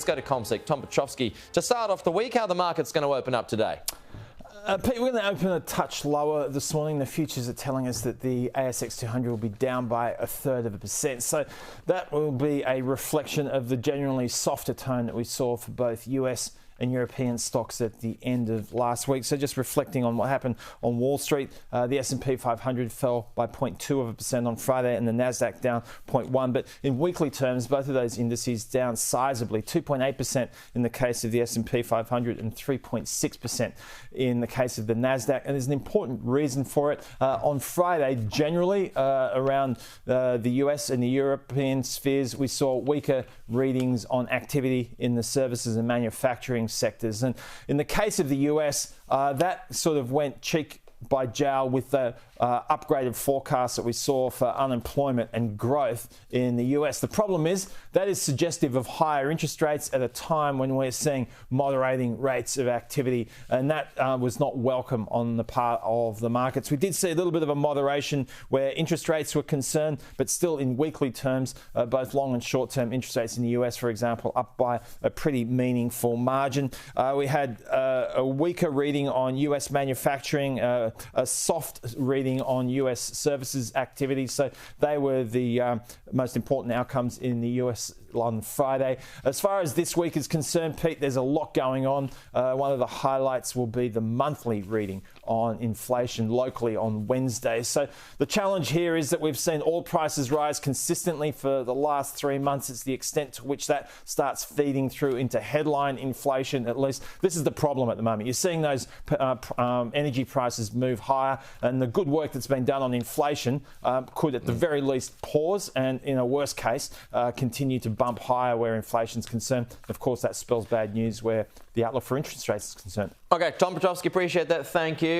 Let's go to CommSec. Tom Piotrowski, to start off the week, how the market's going to open up today? Pete, we're going to open a touch lower this morning. The futures are telling us that the ASX 200 will be down by 0.33%. So that will be a reflection of the generally softer tone that we saw for both US and European stocks at the end of last week. So just reflecting on what happened on Wall Street, the S&P 500 fell by 0.2% on Friday and the Nasdaq down 0.1%. But in weekly terms, both of those indices down sizably, 2.8% in the case of the S&P 500 and 3.6% in the case of the Nasdaq. And there's an important reason for it. On Friday, generally around the US and the European spheres, we saw weaker readings on activity in the services and manufacturing sectors. And in the case of the US, that sort of went cheek by jowl with the upgraded forecast that we saw for unemployment and growth in the US. The problem is that is suggestive of higher interest rates at a time when we're seeing moderating rates of activity, and that was not welcome on the part of the markets. We did see a little bit of a moderation where interest rates were concerned, but still in weekly terms, both long and short-term interest rates in the US, for example, up by a pretty meaningful margin. We had a weaker reading on US manufacturing, a soft reading on US services activity. So they were the most important outcomes in the US on Friday. As far as this week is concerned, Pete, there's a lot going on. One of the highlights will be the monthly reading on inflation locally on Wednesday. So the challenge here is that we've seen oil prices rise consistently for the last 3 months. It's the extent to which that starts feeding through into headline inflation, at least. This is the problem at the moment. You're seeing those energy prices move higher, and the good work that's been done on inflation could at the very least pause and, in a worst case, continue to bump higher where inflation's concerned. Of course, that spells bad news where the outlook for interest rates is concerned. Okay, Tom Piotrowski, appreciate that. Thank you.